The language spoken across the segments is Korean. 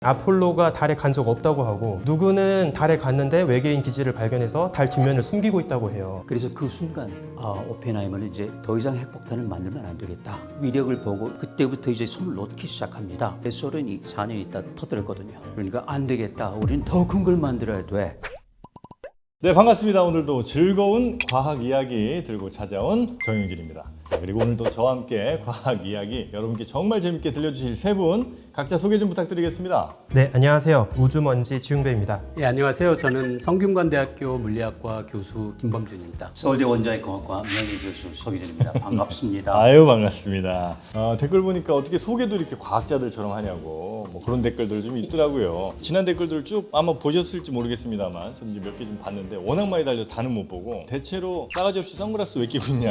아폴로가 달에 간 적 없다고 하고, 누구는 달에 갔는데 외계인 기지를 발견해서 달 뒷면을 숨기고 있다고 해요. 그래서 그 순간 오펜하이머는 이제 더 이상 핵폭탄을 만들면 안 되겠다. 위력을 보고 그때부터 이제 손을 놓기 시작합니다. 소련이 4년 있다 터뜨렸거든요. 그러니까 안 되겠다. 우리는 더 큰 걸 만들어야 돼. 네, 반갑습니다. 오늘도 즐거운 과학 이야기 들고 찾아온 정영진입니다. 그리고 오늘도 저와 함께 과학 이야기 여러분께 정말 재밌게 들려주실 세 분 각자 소개 좀 부탁드리겠습니다. 네, 안녕하세요. 우주먼지 지웅배입니다. 네, 안녕하세요. 저는 성균관대학교 물리학과 교수 김범준입니다. 서울대 원자핵공학과 명예교수 서기준입니다. 반갑습니다. 아유, 반갑습니다. 댓글 보니까 어떻게 소개도 이렇게 과학자들처럼 하냐고 뭐 그런 댓글들 좀 있더라고요. 지난 댓글들을 쭉 아마 보셨을지 모르겠습니다만 저는 이제 몇 개 좀 봤는데 워낙 많이 달려서 다는 못 보고 대체로 싸가지 없이 선글라스 왜 끼고 있냐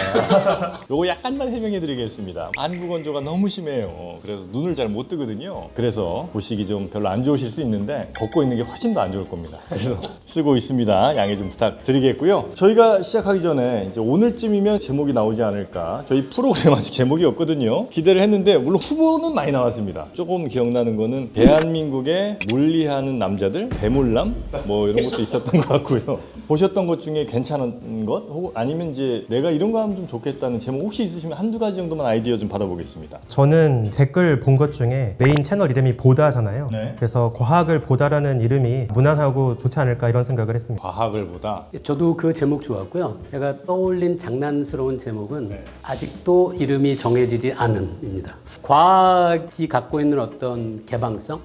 요거 약간만 해명해 드리겠습니다. 안구 건조가 너무 심해요. 그래서 눈을 잘 못 뜨거든요. 그래서 보시기 좀 별로 안 좋으실 수 있는데 벗고 있는 게 훨씬 더 안 좋을 겁니다. 그래서 쓰고 있습니다. 양해 좀 부탁드리겠고요. 저희가 시작하기 전에 이제 오늘쯤이면 제목이 나오지 않을까. 저희 프로그램 아직 제목이 없거든요. 기대를 했는데 물론 후보는 많이 나왔습니다. 조금 기억나는 거는 대한민국의 물리하는 남자들, 대물남 뭐 이런 것도 있었던 것 같고요. 보셨던 것 중에 괜찮은 것 혹은 아니면 이제 내가 이런 거 하면 좀 좋겠다는 제목 혹시 있으시면 한두 가지 정도만 아이디어 좀 받아보겠습니다. 저는 댓글 본 것 중에 메인 채널 이름이 보다잖아요. 네. 그래서 과학을 보다라는 이름이 무난하고 좋지 않을까 이런 생각을 했습니다. 과학을 보다. 저도 그 제목 좋았고요. 제가 떠올린 장난스러운 제목은 아직도 이름이 정해지지 않은입니다. 과학이 갖고 있는 어떤 개방성,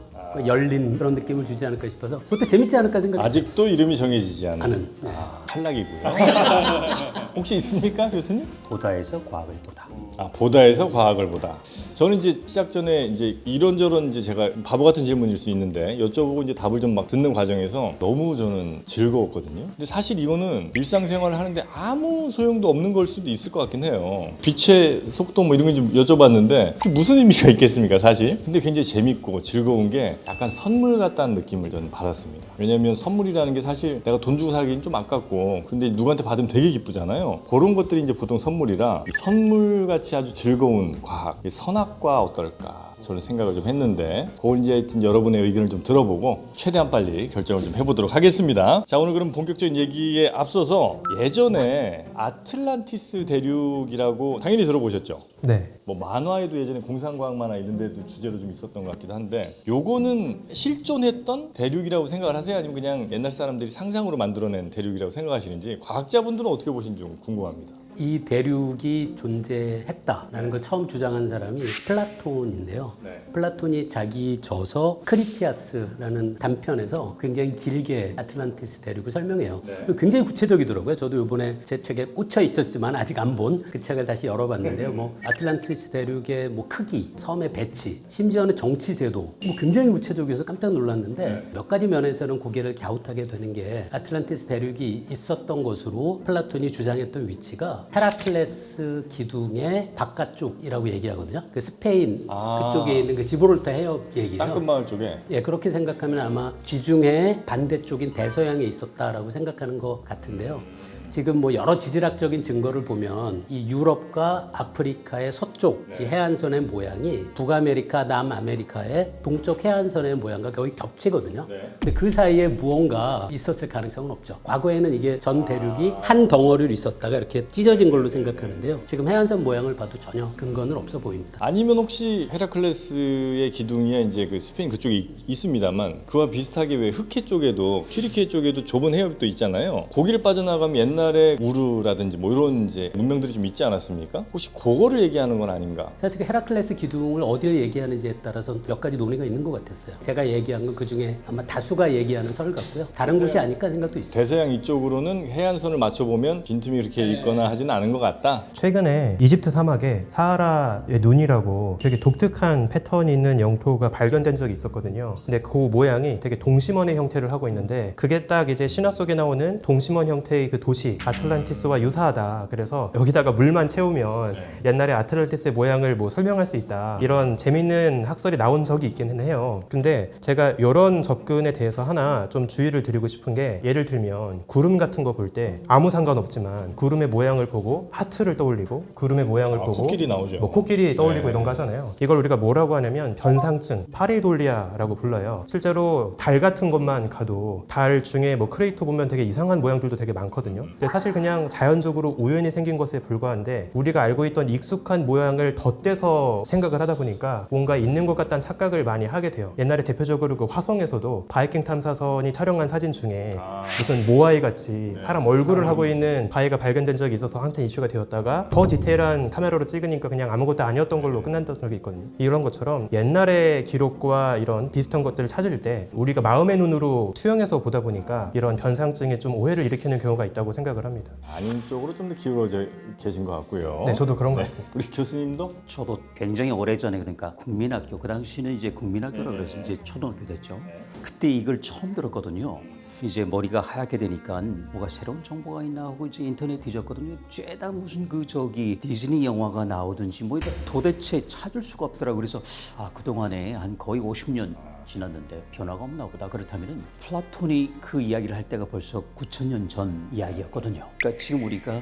열린 그런 느낌을 주지 않을까 싶어서 그것도 재밌지 않을까 생각했어요. 아직도 이름이 정해지지 않은. 네. 탈락이고요. 혹시 있습니까, 교수님? 보다에서 과학을 보다. 보다에서 과학을 보다. 저는 이제 시작 전에 이제 이런저런 이제 제가 바보 같은 질문일 수 있는데 여쭤보고 이제 답을 좀 막 듣는 과정에서 너무 저는 즐거웠거든요. 근데 사실 이거는 일상생활을 하는데 아무 소용도 없는 걸 수도 있을 것 같긴 해요. 빛의 속도 뭐 이런 거 좀 여쭤봤는데 그게 무슨 의미가 있겠습니까, 사실? 근데 굉장히 재밌고 즐거운 게 약간 선물 같다는 느낌을 저는 받았습니다. 왜냐면 선물이라는 게 사실 내가 돈 주고 사기는 좀 아깝고 근데 누구한테 받으면 되게 기쁘잖아요. 그런 것들이 이제 보통 선물이라 선물같이 아주 즐거운 과학, 선학과 어떨까 저는 생각을 좀 했는데 그걸 이제 하여튼 여러분의 의견을 좀 들어보고 최대한 빨리 결정을 좀 해보도록 하겠습니다. 자, 오늘 그럼 본격적인 얘기에 앞서서 예전에 아틀란티스 대륙이라고 당연히 들어보셨죠? 네. 뭐 만화에도 예전에 공상과학 만화 이런 데도 주제로 좀 있었던 것 같기도 한데 요거는 실존했던 대륙이라고 생각을 하세요? 아니면 그냥 옛날 사람들이 상상으로 만들어낸 대륙이라고 생각하시는지 과학자분들은 어떻게 보시는지 좀 궁금합니다. 이 대륙이 존재했다라는 걸 처음 주장한 사람이 플라톤인데요. 네. 플라톤이 자기 저서 크리티아스라는 단편에서 굉장히 길게 아틀란티스 대륙을 설명해요. 굉장히 구체적이더라고요. 저도 이번에 제 책에 꽂혀 있었지만 아직 안 본 그 책을 다시 열어봤는데요. 뭐 아틀란티스 대륙의 뭐 크기, 섬의 배치, 심지어는 정치 제도, 뭐 굉장히 구체적이어서 깜짝 놀랐는데 몇 가지 면에서는 고개를 갸웃하게 되는 게 아틀란티스 대륙이 있었던 것으로 플라톤이 주장했던 위치가 헤라클레스 기둥의 바깥쪽이라고 얘기하거든요. 그 스페인 그쪽에 있는 그 지브롤터 해협 얘기죠. 땅끝마을 쪽에. 예, 그렇게 생각하면 아마 지중해 반대쪽인 대서양에 있었다라고 생각하는 것 같은데요. 지금 뭐 여러 지질학적인 증거를 보면 이 유럽과 아프리카의 서쪽 이 해안선의 모양이 북아메리카, 남아메리카의 동쪽 해안선의 모양과 거의 겹치거든요. 근데 그 사이에 무언가 있었을 가능성은 없죠. 과거에는 이게 전 대륙이 한 덩어리로 있었다가 이렇게 찢어진 걸로 생각하는데요. 지금 해안선 모양을 봐도 전혀 근거는 없어 보입니다. 아니면 혹시 헤라클레스의 기둥이 이제 그 스페인 그쪽에 있습니다만 그와 비슷하게 왜 흑해 쪽에도 튀르키예 쪽에도 좁은 해협도 있잖아요. 거기를 빠져나가면 옛날에 우르라든지 뭐 이런 이제 문명들이 좀 있지 않았습니까? 혹시 그거를 얘기하는 건 아닌가? 사실 그 헤라클레스 기둥을 어디를 얘기하는지에 따라서 몇 가지 논의가 있는 것 같았어요. 제가 얘기한 건 그 중에 아마 다수가 얘기하는 설 같고요. 다른 곳이 아닐까 생각도 있어요. 대서양 이쪽으로는 해안선을 맞춰보면 빈틈이 그렇게 있거나 하지는 않은 것 같다. 최근에 이집트 사막에 사하라의 눈이라고 되게 독특한 패턴이 있는 영토가 발견된 적이 있었거든요. 근데 그 모양이 되게 동심원의 형태를 하고 있는데 그게 딱 이제 신화 속에 나오는 동심원 형태의 그 도시 도시 아틀란티스와 유사하다. 그래서 여기다가 물만 채우면 옛날에 아틀란티스의 모양을 뭐 설명할 수 있다. 이런 재밌는 학설이 나온 적이 있기는 해요. 근데 제가 이런 접근에 대해서 하나 좀 주의를 드리고 싶은 게, 예를 들면 구름 같은 거 볼 때 아무 상관없지만 구름의 모양을 보고 하트를 떠올리고 구름의 모양을 보고 코끼리 나오죠. 뭐 코끼리 떠올리고 네. 이런 거 하잖아요. 이걸 우리가 뭐라고 하냐면 변상증, 파레이돌리아라고 불러요. 실제로 달 같은 것만 가도 달 중에 뭐 크레이터 보면 되게 이상한 모양들도 되게 많거든요. 근데 사실 그냥 자연적으로 우연히 생긴 것에 불과한데, 우리가 알고 있던 익숙한 모양을 덧대서 생각을 하다 보니까 뭔가 있는 것 같다는 착각을 많이 하게 돼요. 옛날에 대표적으로 그 화성에서도 바이킹 탐사선이 촬영한 사진 중에 무슨 모아이 같이 사람 얼굴을 하고 있는 바위가 발견된 적이 있어서 한참 이슈가 되었다가 더 디테일한 카메라로 찍으니까 그냥 아무것도 아니었던 걸로 끝났던 적이 있거든요. 이런 것처럼 옛날의 기록과 이런 비슷한 것들을 찾을 때 우리가 마음의 눈으로 투영해서 보다 보니까 이런 변상증에 좀 오해를 일으키는 경우가 있다고 생각을 합니다. 아닌 쪽으로 좀 더 기울어져 계신 것 같고요. 네, 저도 그런 것 같습니다. 우리 교수님도? 저도 굉장히 오래전에, 그러니까 국민학교, 그 당시는 이제 국민학교라 그래서 이제 초등학교 됐죠. 그때 이걸 처음 들었거든요. 이제 머리가 하얗게 되니까 뭐가 새로운 정보가 있나 하고 이제 인터넷 뒤졌거든요. 죄다 무슨 그 저기 디즈니 영화가 나오든지 뭐 이런 도대체 찾을 수가 없더라고요. 그래서 그동안에 한 거의 50년 지났는데 변화가 없나 보다. 그렇다면 플라톤이 그 이야기를 할 때가 벌써 9,000년 전 이야기였거든요. 그러니까 지금 우리가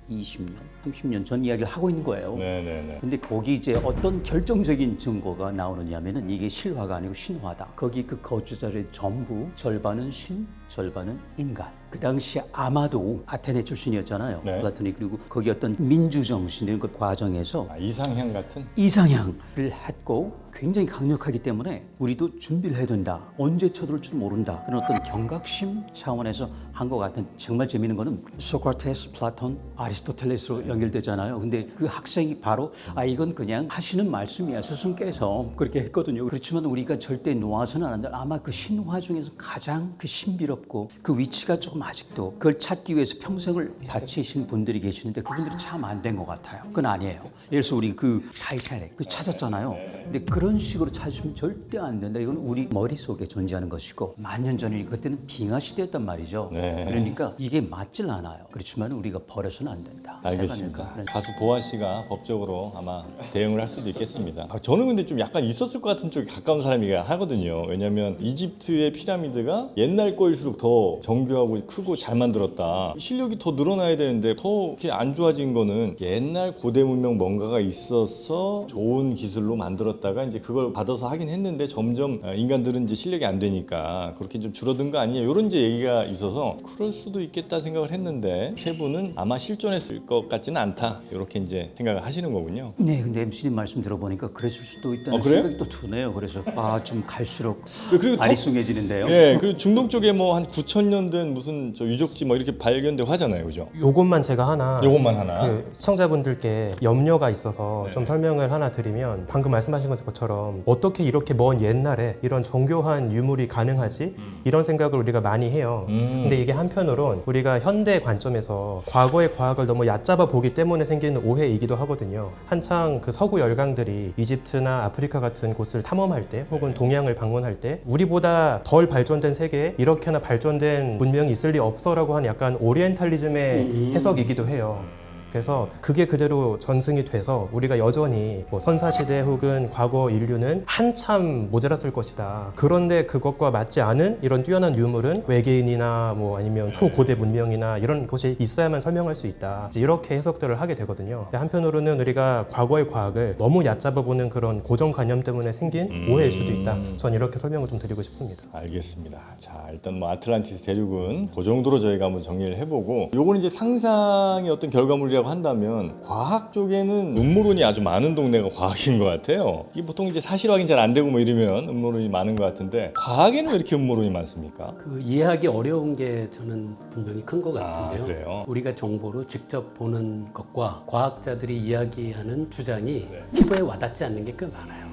11,020년, 30년 전 이야기를 하고 있는 거예요. 네네네. 근데 거기 이제 어떤 결정적인 증거가 나오느냐면은 이게 실화가 아니고 신화다. 거기 그 거주자들의 전부 절반은 신, 절반은 인간. 그 당시에 아마도 아테네 출신이었잖아요. 네. 플라톤이. 그리고 거기 어떤 민주 정신의 그 과정에서 이상향 같은? 이상향을 했고 굉장히 강력하기 때문에 우리도 준비를 해야 된다. 언제 쳐들을 줄 모른다. 그런 어떤 경각심 차원에서 한 것 같은. 정말 재미있는 거는 소크라테스, 플라톤, 아리스토텔레스로 연결되잖아요. 근데 그 학생이 바로 이건 그냥 하시는 말씀이야. 스승께서 그렇게 했거든요. 그렇지만 우리가 절대 놓아서는 안 한다. 아마 그 신화 중에서 가장 그 신비롭고 그 위치가 조금 아직도 그걸 찾기 위해서 평생을 바치신 분들이 계시는데 그분들이 참 안 된 것 같아요. 그건 아니에요. 예를 들어서 우리 그 타이타닉 그 찾았잖아요. 근데 그런 식으로 찾으시면 절대 안 된다. 이건 우리 머릿속에 존재하는 것이고, 만년 전이니까 그때는 빙하 시대였단 말이죠. 네. 그러니까 이게 맞질 않아요. 그렇지만 우리가 버려서는 안 된다. 알겠습니다. 생각하니까. 가수 보아 씨가 법적으로 아마 대응을 할 수도 있겠습니다. 저는 근데 좀 약간 있었을 것 같은 쪽에 가까운 사람이 하거든요. 왜냐하면 이집트의 피라미드가 옛날 거일수록 더 정교하고 크고 잘 만들었다. 실력이 더 늘어나야 되는데 더 이렇게 안 좋아진 거는 옛날 고대 문명 뭔가가 있어서 좋은 기술로 만들었다가 이제 그걸 받아서 하긴 했는데 점점 인간들은 이제 실력이 안 되니까 그렇게 좀 줄어든 거 아니냐, 이런 이제 얘기가 있어서 그럴 수도 있겠다 생각을 했는데 세 분은 아마 실존했을 것 같지는 않다, 이렇게 이제 생각을 하시는 거군요. 네, 근데 MC님 말씀 들어보니까 그랬을 수도 있다는 그래요? 생각이 또 드네요. 그래서 좀 갈수록 그리고 더- 아리송해지는데요. 예, 그리고 중동 쪽에 뭐 한 9,000년 된 무슨 저 유적지 뭐 이렇게 발견되고 하잖아요, 그죠? 요것만 제가 하나 요것만 하나. 그 시청자분들께 염려가 있어서 좀 설명을 하나 드리면, 방금 말씀하신 것처럼 어떻게 이렇게 먼 옛날에 이런 정교한 유물이 가능하지? 이런 생각을 우리가 많이 해요. 근데 이게 한편으론 우리가 현대 관점에서 과거의 과학을 너무 얕잡아 보기 때문에 생기는 오해이기도 하거든요. 한창 그 서구 열강들이 이집트나 아프리카 같은 곳을 탐험할 때 혹은 동양을 방문할 때 우리보다 덜 발전된 세계에 이렇게나 발전된 문명이 있을 리 없어라고 하는 약간 오리엔탈리즘의 해석이기도 해요. 그래서 그게 그대로 전승이 돼서 우리가 여전히 뭐 선사시대 혹은 과거 인류는 한참 모자랐을 것이다. 그런데 그것과 맞지 않은 이런 뛰어난 유물은 외계인이나 뭐 아니면 초고대 문명이나 이런 것이 있어야만 설명할 수 있다. 이제 이렇게 해석들을 하게 되거든요. 근데 한편으로는 우리가 과거의 과학을 너무 얕잡아 보는 그런 고정관념 때문에 생긴 오해일 수도 있다. 전 이렇게 설명을 좀 드리고 싶습니다. 알겠습니다. 자, 일단 뭐 아틀란티스 대륙은 그 정도로 저희가 한번 정리를 해보고, 요거는 이제 상상의 어떤 결과물이라고 한다면 과학 쪽에는 음모론이 아주 많은 동네가 과학인 것 같아요. 이게 보통 이제 사실 확인 잘 안 되고 뭐 이러면 음모론이 많은 것 같은데, 과학에는 왜 이렇게 음모론이 많습니까? 그 이해하기 어려운 게 저는 분명히 큰 것 같은데요. 그래요? 우리가 정보로 직접 보는 것과 과학자들이 이야기하는 주장이 피부에 와닿지 않는 게 꽤 많아요.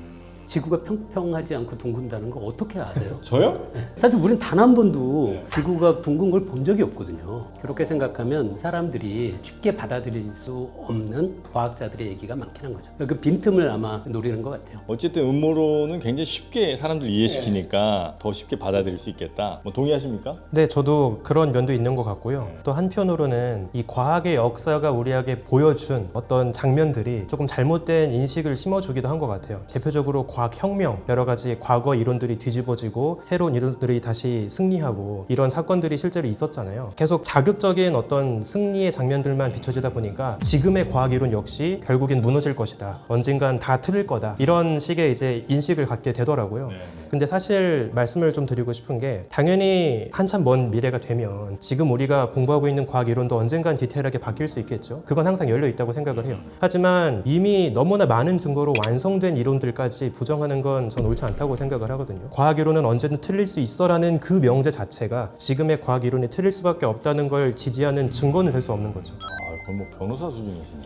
지구가 평평하지 않고 둥근다는 걸 어떻게 아세요? 저요? 사실 우리는 단 한 번도 지구가 둥근 걸 본 적이 없거든요. 그렇게 생각하면 사람들이 쉽게 받아들일 수 없는 과학자들의 얘기가 많긴 한 거죠. 그 빈틈을 아마 노리는 것 같아요. 어쨌든 음모론은 굉장히 쉽게 사람들 이해시키니까 더 쉽게 받아들일 수 있겠다. 뭐 동의하십니까? 네, 저도 그런 면도 있는 것 같고요. 또 한편으로는 이 과학의 역사가 우리에게 보여준 어떤 장면들이 조금 잘못된 인식을 심어주기도 한 것 같아요. 대표적으로 과학혁명, 여러 가지 과거 이론들이 뒤집어지고 새로운 이론들이 다시 승리하고 이런 사건들이 실제로 있었잖아요. 계속 자극적인 어떤 승리의 장면들만 비춰지다 보니까 지금의 과학 이론 역시 결국엔 무너질 것이다. 언젠간 다 틀릴 거다. 이런 식의 이제 인식을 갖게 되더라고요. 근데 사실 말씀을 좀 드리고 싶은 게 당연히 한참 먼 미래가 되면 지금 우리가 공부하고 있는 과학 이론도 언젠간 디테일하게 바뀔 수 있겠죠. 그건 항상 열려 있다고 생각을 해요. 하지만 이미 너무나 많은 증거로 완성된 이론들까지 부정하는 건 전 옳지 않다고 생각을 하거든요. 과학 이론은 언제든 틀릴 수 있어라는 그 명제 자체가 지금의 과학 이론이 틀릴 수밖에 없다는 걸 지지하는 증거는 될 수 없는 거죠. 거의 뭐 변호사 수준이시네.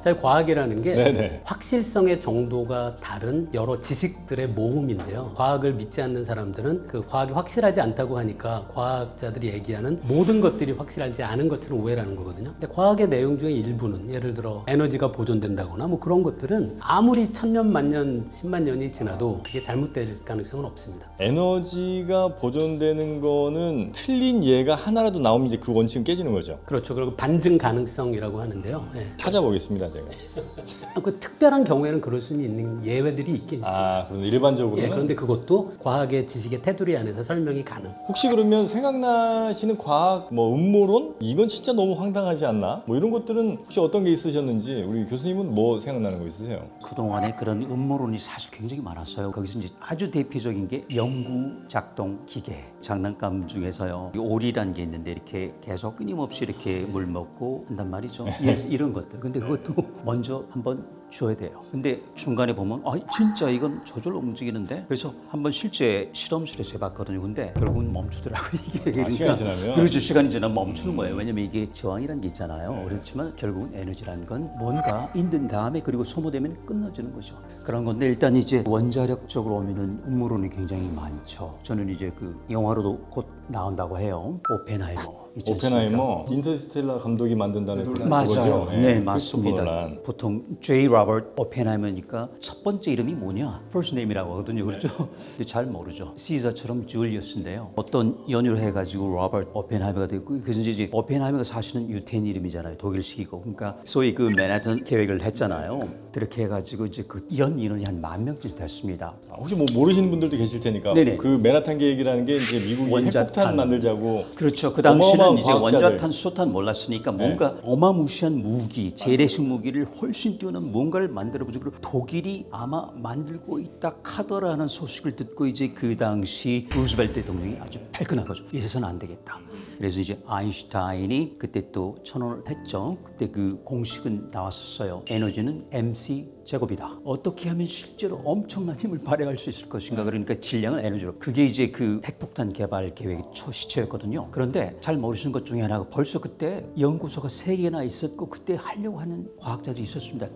사실 과학이라는 게 네네. 확실성의 정도가 다른 여러 지식들의 모음인데요. 과학을 믿지 않는 사람들은 그 과학이 확실하지 않다고 하니까 과학자들이 얘기하는 모든 것들이 확실하지 않은 것처럼 오해를 하는 거거든요. 근데 과학의 내용 중에 일부는 예를 들어 에너지가 보존된다거나 뭐 그런 것들은 아무리 천년, 만년, 10만 년이 지나도 그게 잘못될 가능성은 없습니다. 에너지가 보존되는 거는 틀린 예가 하나라도 나오면 이제 그 원칙은 깨지는 거죠. 그렇죠. 그리고 반증 가능성이라고 하는데요. 예. 찾아보겠습니다, 제가. 그 특별한 경우에는 그럴 수는 있는 예외들이 있긴 있어요. 그런데 일반적으로는 예, 그런데 그것도 과학의 지식의 테두리 안에서 설명이 가능. 혹시 그러면 생각나시는 과학 뭐 음모론? 이건 진짜 너무 황당하지 않나? 뭐 이런 것들은 혹시 어떤 게 있으셨는지 우리 교수님은 뭐 생각나는 거 있으세요? 그동안에 그런 음모론이 사실 굉장히 많았어요. 거기서 이제 아주 대표적인 게 영구 작동 기계. 장난감 중에서요. 오리란 게 있는데 이렇게 계속 끊임없이 이렇게 물 먹고 한단 말이죠. 이런 것들. 근데 그것도 먼저 한번 줘야 돼요. 근데 중간에 보면 진짜 이건 저절로 움직이는데 그래서 한번 실제 실험실에서 해봤거든요. 근데 결국은 멈추더라고요. 이게 시간이 지나면? 그렇죠. 시간이 지나면 멈추는 거예요. 왜냐면 이게 저항이라는 게 있잖아요. 그렇지만 결국은 에너지라는 건 뭔가 있는 다음에 그리고 소모되면 끊어지는 거죠. 그런 건데 일단 이제 원자력적으로 오면은 음모론이 굉장히 많죠. 저는 이제 그 영화로도 곧 나온다고 해요. 오펜하이머. 있지 않습니까? 오펜하이머 인터스텔라 감독이 만든다는 맞아요. 그거죠? 네, 크리스토퍼 맞습니다. 놀란. 보통 J. 로버트 오펜하이머니까 첫 번째 이름이 뭐냐? First name이라고 하거든요. 그렇죠? 근데 잘 모르죠. 시저처럼 줄리어스인데요. 어떤 연유를 해가지고 로버트 오펜하이머가 됐고 그래서 이제 오펜하이머가 사실은 유태인 이름이잖아요. 독일식이고. 그러니까 소위 그 맨하튼 계획을 했잖아요. 그렇게 해가지고 이제 그 연 인원이 한 10,000명쯤 됐습니다. 혹시 뭐 모르시는 분들도 계실 테니까 네네. 그 맨하탄 계획이라는 게 이제 미국이 원자탄. 핵폭탄 만들자고 그렇죠. 그 당시는 어마어마한 이제 과학자들. 원자탄, 수소탄 몰랐으니까 뭔가 어마무시한 무기, 재래식 무기를 훨씬 뛰어난 뭔가를 만들어보죠. 그리고 독일이 아마 만들고 있다 카더라는 소식을 듣고 이제 그 당시 루즈벨트 대통령이 아주 발끈한 거죠. 이래서는 안 되겠다. 그래서 이제 아인슈타인이 그때 또 천원을 했죠. 그때 그 공식은 나왔었어요. 에너지는 MC 제곱이다. 어떻게 하면 실제로 엄청난 힘을 발휘할 수 있을 것인가. 그러니까 질량을 에너지로. 그게 이제 그 핵폭탄 개발 계획의 초시초였거든요. 그런데 잘 모르시는 것 중에 하나가 벌써 그때 연구소가 3개나 있었고 그때 하려고 하는 과학자들이 있었습니다.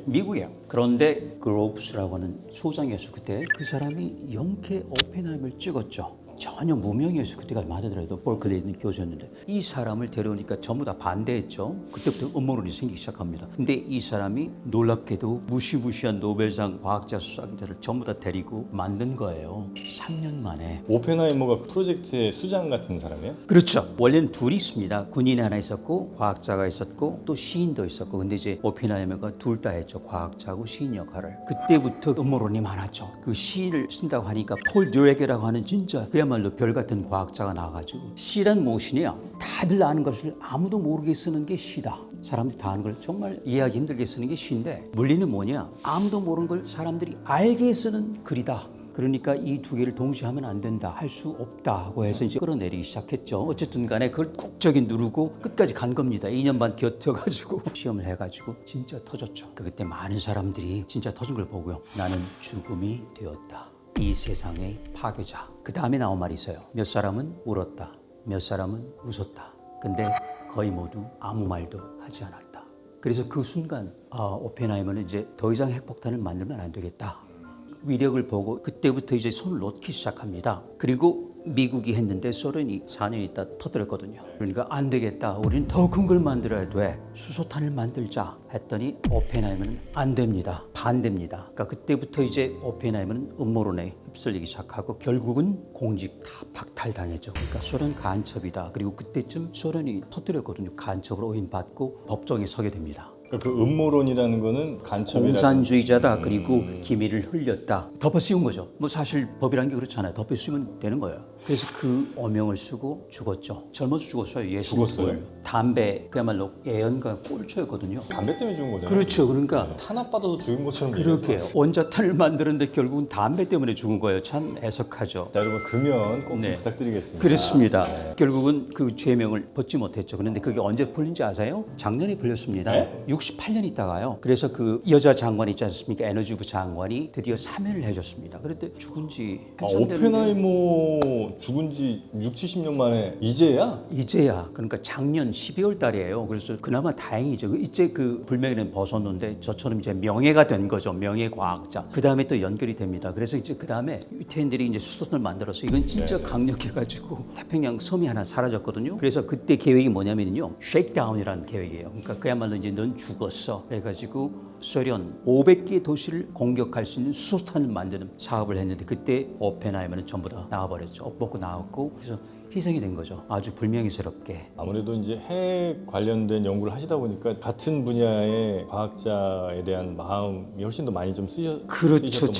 미국이에요. 그런데 그로브스라고 하는 소장이었어 그때. 그 사람이 영케 오펜하이머를 찍었죠. 전혀 무명이어서 그때가 맞아더라도 볼클리에 있는 교수였는데 이 사람을 데려오니까 전부 다 반대했죠. 그때부터 음모론이 생기기 시작합니다. 근데 이 사람이 놀랍게도 무시무시한 노벨상 과학자 수상자를 전부 다 데리고 만든 거예요. 3년 만에. 오펜하이머가 프로젝트의 수장 같은 사람이에요? 그렇죠. 원래는 둘이 있습니다. 군인이 하나 있었고 과학자가 있었고 또 시인도 있었고 근데 이제 오펜하이머가 둘 다 했죠. 과학자하고 시인 역할을. 그때부터 음모론이 많았죠. 그 시를 쓴다고 하니까 폴 듀레게라고 하는 진짜 그야말로 별 같은 과학자가 나와가지고 시란 무엇이냐? 다들 아는 것을 아무도 모르게 쓰는 게 시다. 사람들이 다 아는 걸 정말 이해하기 힘들게 쓰는 게 시인데 물리는 뭐냐? 아무도 모르는 걸 사람들이 알게 쓰는 글이다. 그러니까 이 두 개를 동시에 하면 안 된다. 할 수 없다고 해서 이제 끌어내리기 시작했죠. 어쨌든 간에 그걸 꾹저기 누르고 끝까지 간 겁니다. 2년 반 곁어가지고 시험을 해가지고 진짜 터졌죠. 그때 많은 사람들이 진짜 터진 걸 보고요. 나는 죽음이 되었다. 이 세상의 파괴자. 그 다음에 나온 말이 있어요. 몇 사람은 울었다. 몇 사람은 웃었다. 근데 거의 모두 아무 말도 하지 않았다. 그래서 그 순간 오펜하이머는 이제 더 이상 핵폭탄을 만들면 안 되겠다. 위력을 보고 그때부터 이제 손을 놓기 시작합니다. 그리고 미국이 했는데 소련이 4년 있다 터뜨렸거든요. 그러니까 안 되겠다. 우리는 더 큰 걸 만들어야 돼. 수소탄을 만들자 했더니 오펜하이머는 안 됩니다. 반대입니다. 그러니까 그때부터 이제 오펜하이머는 음모론에 휩쓸리기 시작하고 결국은 공직 다 박탈당했죠. 그러니까 소련 간첩이다. 그리고 그때쯤 소련이 터뜨렸거든요. 간첩으로 오인받고 법정에 서게 됩니다. 그러니까 그 음모론이라는 거는 간첩이라는 공산주의자다. 그리고 기밀을 흘렸다. 덮어 씌운 거죠. 뭐 사실 법이란 게 그렇잖아요. 덮어 씌우면 되는 거예요. 그래서 그 어명을 쓰고 죽었죠. 젊어서 죽었어요. 죽었어요? 담배 그야말로 예언과 꼴초였거든요. 담배 때문에 죽은 거잖아요. 그렇죠. 그러니까 탄압받아서 죽은 것처럼 그렇게 얘기하죠. 원자탄을 만드는데 결국은 담배 때문에 죽은 거예요. 참 애석하죠. 자, 여러분 금연 꼭 좀 네. 부탁드리겠습니다. 그렇습니다. 결국은 그 죄명을 벗지 못했죠. 그런데 그게 언제 풀린지 아세요? 작년에 풀렸습니다. 네? 68년 있다가요. 그래서 그 여자 장관 있지 않습니까? 에너지부 장관이 드디어 사면을 해줬습니다. 그런데 죽은 지 한참 됐는데 오펜하이머 죽은 지 6, 70년 만에 이제야? 이제야 그러니까 작년 12월 달이에요. 그래서 그나마 다행이죠. 이제 그 불명예는 벗었는데 저처럼 이제 명예가 된 거죠. 명예과학자. 그 다음에 또 연결이 됩니다. 그래서 이제 그 다음에 유태인들이 이제 수도탄을 만들어서 이건 진짜 강력해가지고 태평양 섬이 하나 사라졌거든요. 그래서 그때 계획이 뭐냐면요, 쉐이크다운이라는 계획이에요. 그러니까 그야말로 이제 넌 죽었어. 그래가지고 소련 500개 도시를 공격할 수 있는 수소탄을 만드는 사업을 했는데 그때 오펜하이머는 전부 다 나와버렸죠. 먹고 나왔고 그래서 희생이 된 거죠. 아주 불명예스럽게. 아무래도 이제 핵 관련된 연구를 하시다 보니까 같은 분야의 과학자에 대한 마음이 훨씬 더 많이 좀 그렇죠.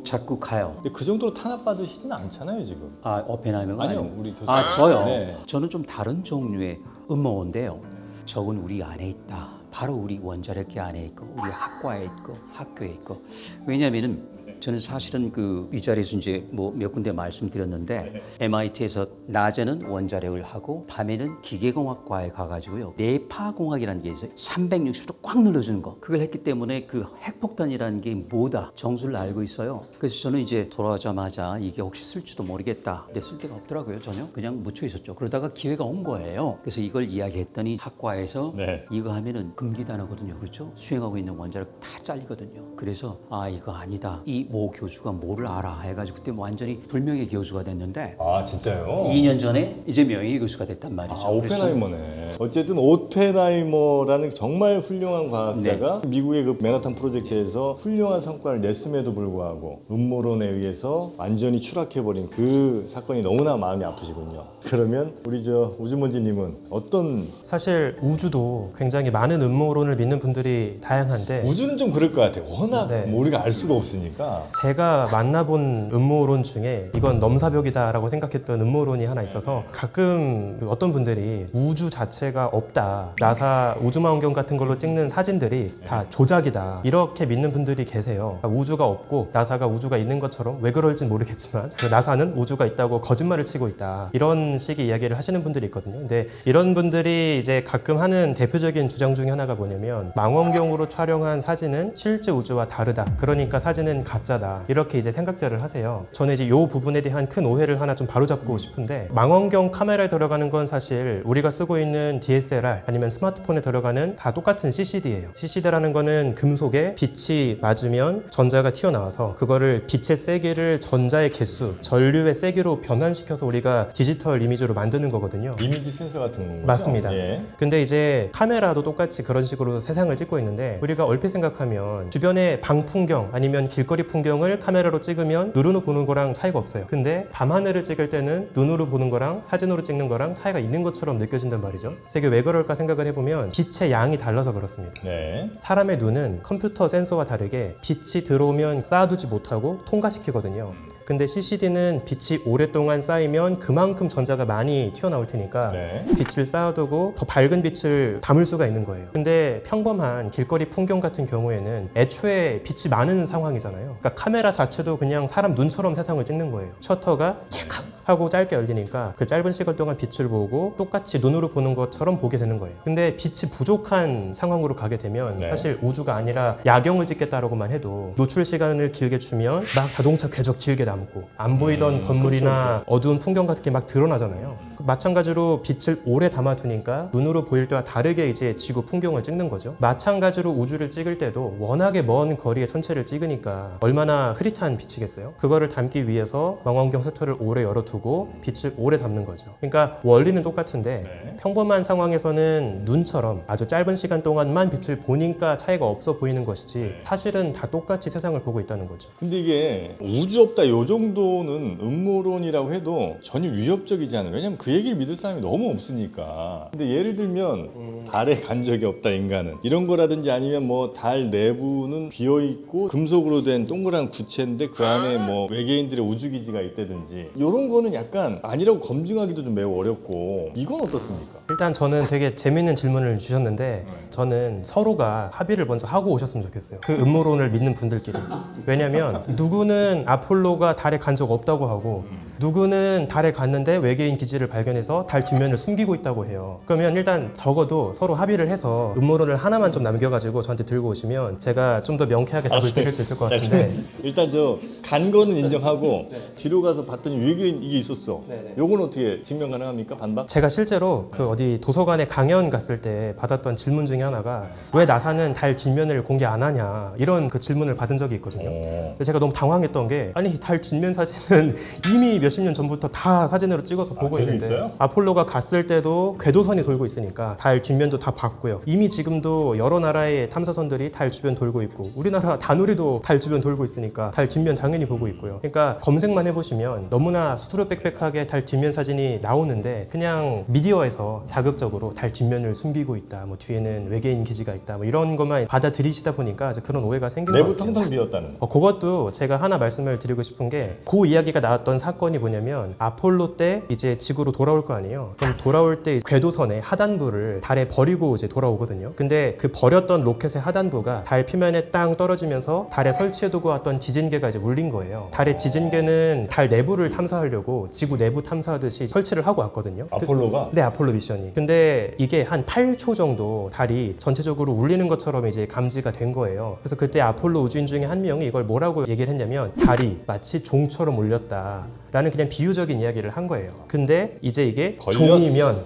자꾸 가요. 근데 그 정도로 탄압받으시지는 않잖아요 지금. 아, 오펜하이머가 아니요, 우리 교수님. 아, 저요. 네. 저는 좀 다른 종류의 음모인데요. 적은 우리 안에 있다. 바로 우리 원자력계 안에 있고 우리 학과에 있고 학교에 있고. 왜냐하면은 저는 사실은 그 이 자리에서 이제 뭐 몇 군데 말씀드렸는데 MIT에서 낮에는 원자력을 하고 밤에는 기계공학과에 가가지고요 뇌파공학이라는 게 있어요. 360도 꽉 눌러주는 거. 그걸 했기 때문에 그 핵폭탄이라는 게 뭐다 정수를 알고 있어요. 그래서 저는 이제 돌아오자마자 이게 혹시 쓸지도 모르겠다. 근데 쓸 데가 없더라고요. 전혀 그냥 묻혀 있었죠. 그러다가 기회가 온 거예요. 그래서 이걸 이야기했더니 학과에서 네. 이거 하면은 금기단하거든요. 그렇죠? 수행하고 있는 원자력 다 잘리거든요. 그래서 아 이거 아니다. 이 모 교수가 뭐를 알아 해가지고 그때 완전히 불명예 교수가 됐는데 아 진짜요? 2년 전에 이제 명예 교수가 됐단 말이죠. 아, 오펜하이머네. 어쨌든 오펜하이머라는 정말 훌륭한 과학자가 미국의 그 맨하탄 프로젝트에서 훌륭한 성과를 냈음에도 불구하고 음모론에 의해서 완전히 추락해버린 그 사건이 너무나 마음이 아프시군요. 그러면 우리 저 우주먼지님은 어떤 사실 우주도 굉장히 많은 음모론을 믿는 분들이 다양한데 우주는 좀 그럴 것 같아요. 워낙 네. 뭐 우리가 알 수가 없으니까. 제가 만나본 음모론 중에 이건 넘사벽이다라고 생각했던 음모론이 하나 있어서 가끔 어떤 분들이 우주 자체가 없다, 나사 우주망원경 같은 걸로 찍는 사진들이 다 조작이다 이렇게 믿는 분들이 계세요. 우주가 없고 나사가 우주가 있는 것처럼, 왜 그럴진 모르겠지만 그 나사는 우주가 있다고 거짓말을 치고 있다 이런 식의 이야기를 하시는 분들이 있거든요. 근데 이런 분들이 이제 가끔 하는 대표적인 주장 중에 하나가 뭐냐면 망원경으로 촬영한 사진은 실제 우주와 다르다, 그러니까 사진은 가짜다, 이렇게 이제 생각들을 하세요. 저는 이제 이 부분에 대한 큰 오해를 하나 좀 바로잡고 싶은데, 망원경 카메라에 들어가는 건 사실 우리가 쓰고 있는 DSLR 아니면 스마트폰에 들어가는 다 똑같은 CCD예요. CCD라는 거는 금속에 빛이 맞으면 전자가 튀어나와서 그거를 빛의 세기를 전자의 개수, 전류의 세기로 변환시켜서 우리가 디지털 이미지로 만드는 거거든요. 이미지 센서 같은 거죠? 맞습니다. 예. 근데 이제 카메라도 똑같이 그런 식으로 세상을 찍고 있는데, 우리가 얼핏 생각하면 주변의 방 풍경 아니면 길거리 풍경을 카메라로 찍으면 눈으로 보는 거랑 차이가 없어요. 근데 밤하늘을 찍을 때는 눈으로 보는 거랑 사진으로 찍는 거랑 차이가 있는 것처럼 느껴진단 말이죠. 그래서 이게 왜 그럴까 생각을 해보면 빛의 양이 달라서 그렇습니다. 네. 사람의 눈은 컴퓨터 센서와 다르게 빛이 들어오면 쌓아두지 못하고 통과시키거든요. 근데 CCD는 빛이 오랫동안 쌓이면 그만큼 전자가 많이 튀어나올 테니까 네. 빛을 쌓아두고 더 밝은 빛을 담을 수가 있는 거예요. 근데 평범한 길거리 풍경 같은 경우에는 애초에 빛이 많은 상황이잖아요. 그러니까 카메라 자체도 그냥 사람 눈처럼 세상을 찍는 거예요. 셔터가 찰칵 하고 짧게 열리니까 그 짧은 시간 동안 빛을 보고 똑같이 눈으로 보는 것처럼 보게 되는 거예요. 근데 빛이 부족한 상황으로 가게 되면 네. 사실 우주가 아니라 야경을 찍겠다라고만 해도 노출 시간을 길게 주면 막 자동차 궤적 길게 남고 안 보이던 건물이나 어두운 풍경 같은 게 막 드러나잖아요. 마찬가지로 빛을 오래 담아두니까 눈으로 보일 때와 다르게 이제 지구 풍경을 찍는 거죠. 마찬가지로 우주를 찍을 때도 워낙에 먼 거리의 천체를 찍으니까 얼마나 흐릿한 빛이겠어요? 그거를 담기 위해서 망원경 셔터를 오래 열어두고 빛을 오래 담는 거죠. 그러니까 원리는 똑같은데 네. 평범한 상황에서는 눈처럼 아주 짧은 시간 동안만 빛을 보니까 차이가 없어 보이는 것이지 사실은 다 똑같이 세상을 보고 있다는 거죠. 근데 이게 우주 없다 요 정도는 음모론이라고 해도 전혀 위협적이지 않아요. 왜냐면 그 얘기를 믿을 사람이 너무 없으니까. 근데 예를 들면 달에 간 적이 없다 인간은 이런 거라든지 아니면 뭐 달 내부는 비어 있고 금속으로 된 동그란 구체인데 그 안에 뭐 외계인들의 우주기지가 있다든지 이런 거는 약간 아니라고 검증하기도 좀 매우 어렵고 이건 어떻습니까? 일단 저는 되게 재밌는 질문을 주셨는데 저는 서로가 합의를 먼저 하고 오셨으면 좋겠어요. 그 음모론을 믿는 분들끼리. 왜냐면 누구는 아폴로가 달에 간 적 없다고 하고 누구는 달에 갔는데 외계인 기지를 발견해서 달 뒷면을 숨기고 있다고 해요. 그러면 일단 적어도 서로 합의를 해서 음모론을 하나만 좀 남겨가지고 저한테 들고 오시면 제가 좀 더 명쾌하게 답을 드릴 수 있을 것 같은데 일단 저 간 거는 인정하고 뒤로 가서 봤더니 외계인 이게 있었어. 요건 어떻게 증명 가능합니까? 반박? 제가 실제로 그 어디 도서관에 강연 갔을 때 받았던 질문 중에 하나가 왜 나사는 달 뒷면을 공개 안 하냐 이런 그 질문을 받은 적이 있거든요. 근데 제가 너무 당황했던 게 아니 달 뒷면 사진은 이미 몇십 년 전부터 다 사진으로 찍어서 보고 계속 있는데 있어요? 아폴로가 갔을 때도 궤도선이 돌고 있으니까 달 뒷면도 다 봤고요. 이미 지금도 여러 나라의 탐사선들이 달 주변 돌고 있고 우리나라 다누리도 달 주변 돌고 있으니까 달 뒷면 당연히 보고 있고요. 그러니까 검색만 해보시면 너무나 수두룩 빽빽하게 달 뒷면 사진이 나오는데 그냥 미디어에서 자극적으로 달 뒷면을 숨기고 있다, 뭐 뒤에는 외계인 기지가 있다, 뭐 이런 것만 받아들이시다 보니까 이제 그런 오해가 생긴 것 내부 같아요. 텅텅 비었다는. 그것도 제가 하나 말씀을 드리고 싶은 게 그 이야기가 나왔던 사건이 뭐냐면 아폴로 때 이제 지구로 돌아올 거 아니에요. 그럼 돌아올 때 궤도선의 하단부를 달에 버리고 이제 돌아오거든요. 근데 그 버렸던 로켓의 하단부가 달 표면에 땅 떨어지면서 달에 설치해두고 왔던 지진계가 이제 울린 거예요. 달의 지진계는 달 내부를 탐사하려고 지구 내부 탐사하듯이 설치를 하고 왔거든요. 아폴로가? 네, 아폴로 미션이. 근데 이게 한 8초 정도 달이 전체적으로 울리는 것처럼 이제 감지가 된 거예요. 그래서 그때 아폴로 우주인 중에 한 명이 이걸 뭐라고 얘기를 했냐면 달이 마치 종처럼 울렸다. 라는 그냥 비유적인 이야기를 한 거예요. 근데 이제 이게 걸렸어. 종이면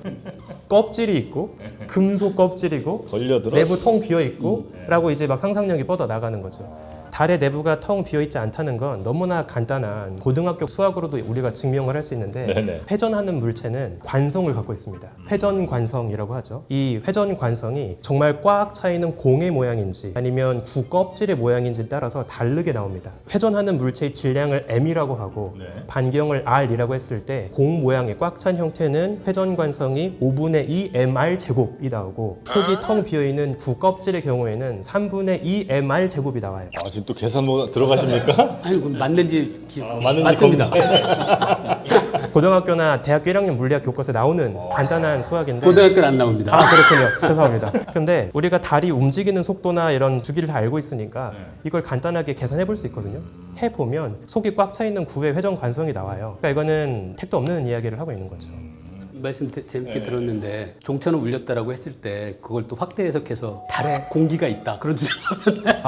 껍질이 있고 금속 껍질이고 걸려들었어. 내부 통 비어 있고 라고 이제 막 상상력이 뻗어 나가는 거죠. 달의 내부가 텅 비어있지 않다는 건 너무나 간단한 고등학교 수학으로도 우리가 증명을 할 수 있는데 네네. 회전하는 물체는 관성을 갖고 있습니다. 회전관성이라고 하죠. 이 회전관성이 정말 꽉 차있는 공의 모양인지 아니면 구 껍질의 모양인지에 따라서 다르게 나옵니다. 회전하는 물체의 질량을 m이라고 하고 네. 반경을 r이라고 했을 때 공 모양의 꽉 찬 형태는 회전관성이 5분의 2 mr 제곱이 나오고 속이 텅 비어있는 구 껍질의 경우에는 3분의 2 mr 제곱이 나와요. 아, 지금 또 계산 뭐 들어가십니까? 아니 그럼 맞는지 맞는지 맞습니다. 고등학교나 대학교 1학년 물리학 교과서에 나오는 간단한 수학인데 고등학교는 안 나옵니다. 아 그렇군요. 죄송합니다. 근데 우리가 달이 움직이는 속도나 이런 주기를 다 알고 있으니까 이걸 간단하게 계산해 볼 수 있거든요. 해보면 속이 꽉 차 있는 구의 회전 관성이 나와요. 그러니까 이거는 택도 없는 이야기를 하고 있는 거죠. 말씀 재밌게 들었는데 종처럼 울렸다라고 했을 때 그걸 또 확대 해석해서 달에 공기가 있다 그런 주장 없었나요?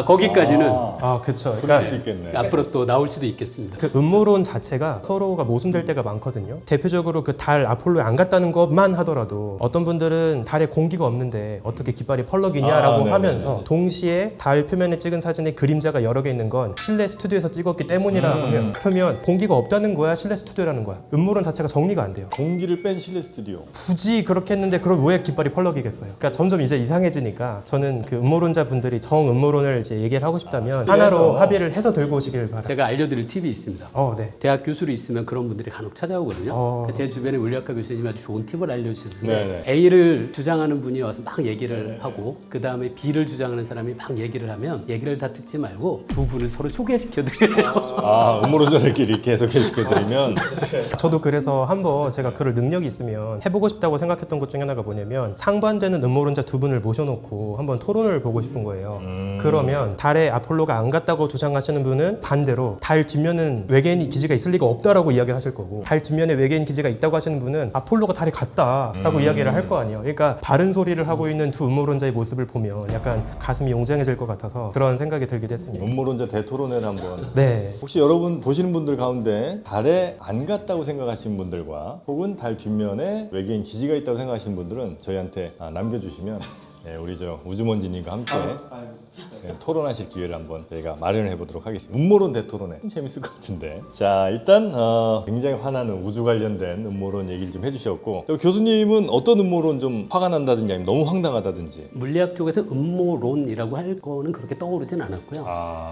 거기까지는 그렇죠. 그럴 그러니까 수도 있겠네. 앞으로 또 나올 수도 있겠습니다. 그 음모론 자체가 서로가 모순될 때가 많거든요. 대표적으로 그 달 아폴로에 안 갔다는 것만 하더라도 어떤 분들은 달에 공기가 없는데 어떻게 깃발이 펄럭이냐라고 네네네. 하면서 동시에 달 표면에 찍은 사진에 그림자가 여러 개 있는 건 실내 스튜디오에서 찍었기 때문이라고 하면 그러면 공기가 없다는 거야 실내 스튜디오라는 거야. 음모론 자체가 정리가 안 돼요. 공기를 뺀 실내 스튜디오. 굳이 그렇게 했는데 그럼 왜 깃발이 펄럭이겠어요? 그러니까 점점 이제 이상해지니까 저는 그 음모론자 분들이 정 음모론을 이제 얘기를 하고 싶다면 하나로 합의를 해서 들고 오시길 바랍니다. 제가 알려드릴 팁이 있습니다. 네. 대학 교수로 있으면 그런 분들이 간혹 찾아오거든요. 제 주변에 물리학과 교수님이 아주 좋은 팁을 알려주셨는데 네네. A를 주장하는 분이 와서 막 얘기를 하고 그 다음에 B를 주장하는 사람이 막 얘기를 하면 얘기를 다 듣지 말고 두 분을 서로 소개시켜드려요. 아, 음모론자들끼리 계속 시켜드리면 저도 그래서 한번 제가 그럴 능력이 있으면 해보고 싶다고 생각했던 것 중에 하나가 뭐냐면 상반되는 음모론자 두 분을 모셔놓고 한번 토론을 보고 싶은 거예요. 그 그러면 달에 아폴로가 안 갔다고 주장하시는 분은 반대로 달 뒷면은 외계인 기지가 있을 리가 없다라고 이야기를 하실 거고, 달 뒷면에 외계인 기지가 있다고 하시는 분은 아폴로가 달에 갔다라고 이야기를 할 거 아니에요. 그러니까 바른 소리를 하고 있는 두 음모론자의 모습을 보면 약간 가슴이 용장해질 것 같아서 그런 생각이 들기도 했습니다. 음모론자 대토론회를 한번. 네. 혹시 여러분 보시는 분들 가운데 달에 안 갔다고 생각하시는 분들과 혹은 달 뒷면에 외계인 기지가 있다고 생각하시는 분들은 저희한테 남겨주시면 우리 저 우주먼지님과 함께 토론하실 기회를 한번 저희가 마련해 보도록 하겠습니다. 음모론 대토론회 재밌을 것 같은데. 자, 일단 굉장히 화나는 우주 관련된 음모론 얘기를 좀 해주셨고, 교수님은 어떤 음모론 좀 화가 난다든지 아니면 너무 황당하다든지. 물리학 쪽에서 음모론이라고 할 거는 그렇게 떠오르진 않았고요.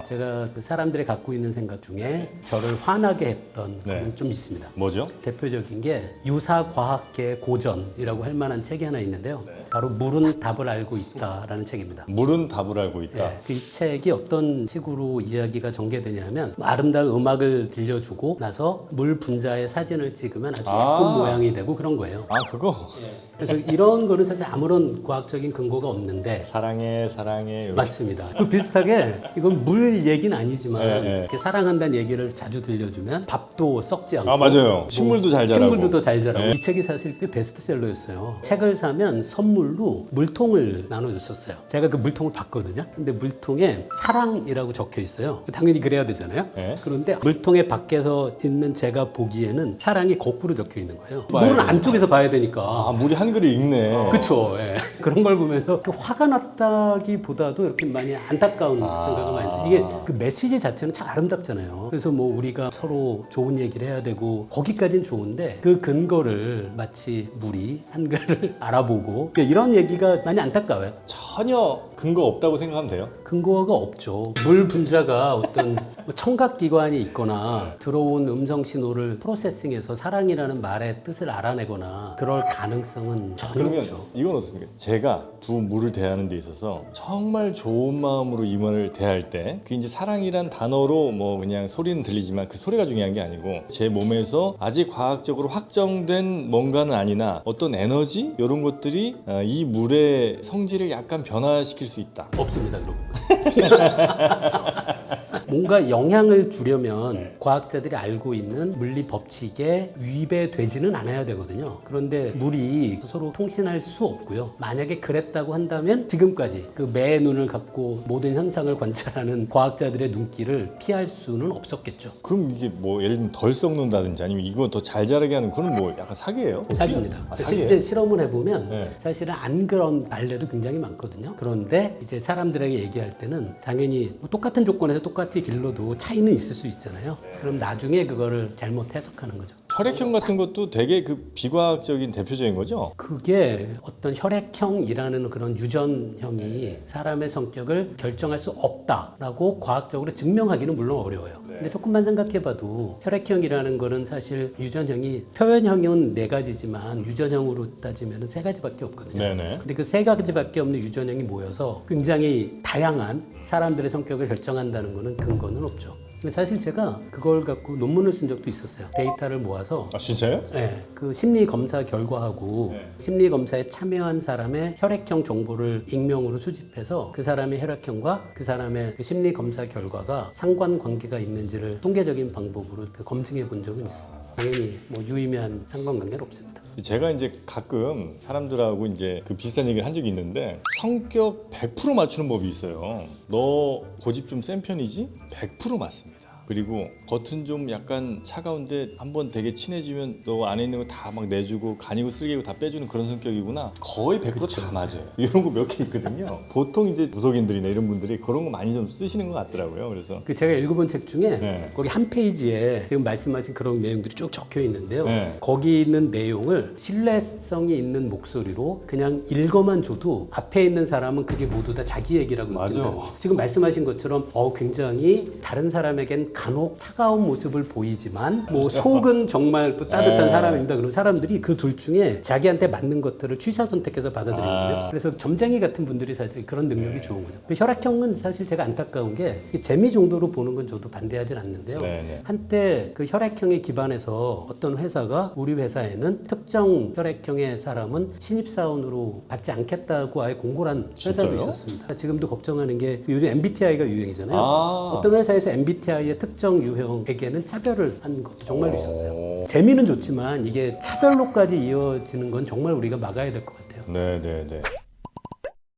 제가 그 사람들이 갖고 있는 생각 중에 저를 화나게 했던 거는 좀 있습니다. 뭐죠? 대표적인 게 유사과학계의 고전이라고 할 만한 책이 하나 있는데요. 바로 물은 답을 알고 있다라는 책입니다. 물은 답을 알고 있다. 이 책이 어떤 식으로 이야기가 전개되냐면, 아름다운 음악을 들려주고 나서 물 분자의 사진을 찍으면 아주 예쁜 모양이 되고 그런 거예요. 그거? 그래서 이런 거는 사실 아무런 과학적인 근거가 없는데 사랑해 맞습니다. 그 비슷하게 이건 물 얘기는 아니지만 네. 이렇게 사랑한다는 얘기를 자주 들려주면 밥도 썩지 않고 맞아요. 식물도 잘 자라고. 식물도 잘 자라고. 이 책이 사실 꽤 베스트셀러였어요. 책을 사면 선물로 물통을 나눠줬었어요. 제가 그 물통을 봤거든요. 근데 물통에 사랑이라고 적혀 있어요. 당연히 그래야 되잖아요. 네. 그런데 물통의 밖에서 있는 제가 보기에는 사랑이 거꾸로 적혀 있는 거예요. 물은 안쪽에서 봐야 되니까. 물이 한글을 읽네. 그렇죠. 예. 그런 걸 보면서 그 화가 났다기보다도 이렇게 많이 안타까운 생각을 많이 들어요. 이게 그 메시지 자체는 참 아름답잖아요. 그래서 뭐 우리가 서로 좋은 얘기를 해야 되고 거기까지는 좋은데 그 근거를 마치 물이 한글을 알아보고 이런 얘기가 많이 안타까워요. 전혀 근거 없다고 생각하면 돼요? 근거가 없죠. 물 분자가 어떤 청각기관이 있거나 들어온 음성 신호를 프로세싱해서 사랑이라는 말의 뜻을 알아내거나 그럴 가능성은 전혀 그러면 없죠. 이건 어떻습니까? 제가 두 물을 대하는 데 있어서 정말 좋은 마음으로 이 말을 대할 때, 그 이제 사랑이란 단어로 뭐 그냥 소리는 들리지만 그 소리가 중요한 게 아니고 제 몸에서 아직 과학적으로 확정된 뭔가는 아니나 어떤 에너지 이런 것들이 이 물의 성질을 약간 변화시킬 수 있다. 없습니다, 그럼. 뭔가 영향을 주려면 과학자들이 알고 있는 물리 법칙에 위배되지는 않아야 되거든요. 그런데 물이 서로 통신할 수 없고요. 만약에 그랬다고 한다면 지금까지 그 매의 눈을 갖고 모든 현상을 관찰하는 과학자들의 눈길을 피할 수는 없었겠죠. 그럼 이게 뭐 예를 들면 덜 썩는다든지 아니면 이거 더 잘 자라게 하는 그건 뭐 약간 사기예요? 사기입니다. 사기예요? 실제 실험을 해보면 네. 사실은 안 그런 발레도 굉장히 많거든요. 그런데 이제 사람들에게 얘기할 때는 당연히 뭐 똑같은 조건에서 똑같이 길러도 차이는 있을 수 있잖아요. 그럼 나중에 그거를 잘못 해석하는 거죠. 혈액형 같은 것도 되게 그 비과학적인 대표적인 거죠? 그게 어떤 혈액형이라는 그런 유전형이 사람의 성격을 결정할 수 없다라고 과학적으로 증명하기는 물론 어려워요. 근데 조금만 생각해봐도 혈액형이라는 거는 사실 유전형이, 표현형은 4가지지만 유전형으로 따지면 3가지밖에 없거든요. 네네. 근데 그 3가지밖에 없는 유전형이 모여서 굉장히 다양한 사람들의 성격을 결정한다는 거는 근거는 없죠. 근데 사실 제가 그걸 갖고 논문을 쓴 적도 있었어요. 데이터를 모아서 진짜요? 네, 그 심리 검사 결과하고 심리 검사에 참여한 사람의 혈액형 정보를 익명으로 수집해서 그 사람의 혈액형과 그 사람의 그 심리 검사 결과가 상관관계가 있는지를 통계적인 방법으로 검증해 본 적은 있어요. 당연히 뭐 유의미한 상관관계는 없습니다. 제가 이제 가끔 사람들하고 이제 그 비슷한 얘기를 한 적이 있는데, 성격 100% 맞추는 법이 있어요. 너 고집 좀 센 편이지? 100% 맞습니다. 그리고 겉은 좀 약간 차가운데 한번 되게 친해지면 너 안에 있는 거 다 막 내주고 간이고 쓰레기고 다 빼주는 그런 성격이구나. 거의 100% 다 맞아요. 이런 거 몇 개 있거든요. 보통 이제 무속인들이나 이런 분들이 그런 거 많이 좀 쓰시는 것 같더라고요. 그래서 그 제가 읽어본 책 중에 네. 거기 한 페이지에 지금 말씀하신 그런 내용들이 쭉 적혀 있는데요. 네. 거기 있는 내용을 신뢰성이 있는 목소리로 그냥 읽어만 줘도 앞에 있는 사람은 그게 모두 다 자기 얘기라고 맞아. 느낀다고. 지금 말씀하신 것처럼 굉장히 다른 사람에겐 간혹 차가운 모습을 보이지만 뭐 속은 정말 또 따뜻한 사람입니다. 그럼 사람들이 그 둘 중에 자기한테 맞는 것들을 취사 선택해서 받아들이거든요. 그래서 점쟁이 같은 분들이 사실 그런 능력이 좋은 거죠. 그 혈액형은 사실 제가 안타까운 게 재미 정도로 보는 건 저도 반대하진 않는데요. 네네. 한때 그 혈액형에 기반해서 어떤 회사가 우리 회사에는 특정 혈액형의 사람은 신입사원으로 받지 않겠다고 아예 공고를 한 회사도 진짜요? 있었습니다. 지금도 걱정하는 게 요즘 MBTI가 유행이잖아요. 아. 어떤 회사에서 MBTI의 특정 유형에게는 차별을 한 것도 정말로 있었어요. 재미는 좋지만 이게 차별로까지 이어지는 건 정말 우리가 막아야 될 것 같아요. 네네네.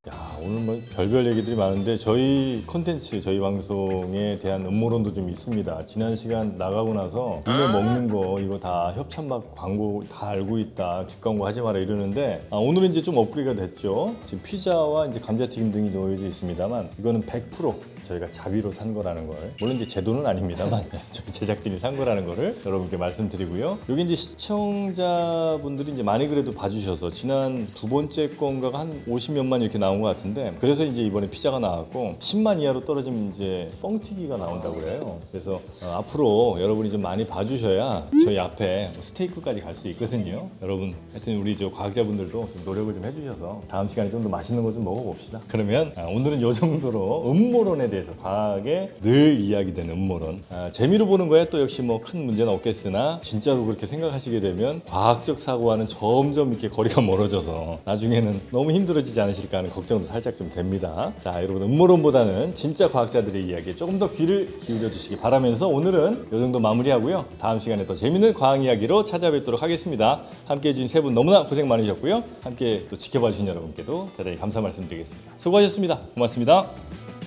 야, 오늘 뭐 별별 얘기들이 많은데 저희 컨텐츠, 저희 방송에 대한 음모론도 좀 있습니다. 지난 시간 나가고 나서 니네 먹는 거 이거 다 협찬막 광고 다 알고 있다, 뒷광고 하지 마라 이러는데 오늘은 이제 좀 업그레이드가 됐죠. 지금 피자와 이제 감자튀김 등이 놓여져 있습니다만 이거는 100% 저희가 자비로 산 거라는 걸, 물론 이제 제 돈은 아닙니다만 저희 제작진이 산 거라는 거를 여러분께 말씀드리고요. 여기 이제 시청자분들이 이제 많이 그래도 봐주셔서 지난 두 번째 건가가 한 50몇만 이렇게 나온 것 같은데, 그래서 이제 이번에 피자가 나왔고 10만 이하로 떨어지면 이제 뻥튀기가 나온다고 그래요. 그래서 앞으로 여러분이 좀 많이 봐주셔야 저희 앞에 스테이크까지 갈 수 있거든요. 여러분 하여튼 우리 저 과학자분들도 좀 노력을 좀 해주셔서 다음 시간에 좀 더 맛있는 거 좀 먹어봅시다. 그러면 오늘은 이 정도로 음모론에 대해서, 과학에 늘 이야기되는 음모론, 재미로 보는 거에 또 역시 뭐 큰 문제는 없겠으나 진짜로 그렇게 생각하시게 되면 과학적 사고와는 점점 이렇게 거리가 멀어져서 나중에는 너무 힘들어지지 않으실까 하는 걱정도 살짝 좀 됩니다. 자, 여러분 음모론보다는 진짜 과학자들의 이야기에 조금 더 귀를 기울여 주시기 바라면서 오늘은 이 정도 마무리하고요. 다음 시간에 또 재밌는 과학 이야기로 찾아뵙도록 하겠습니다. 함께 해주신 세 분 너무나 고생 많으셨고요. 함께 또 지켜봐 주신 여러분께도 대단히 감사 말씀드리겠습니다. 수고하셨습니다. 고맙습니다.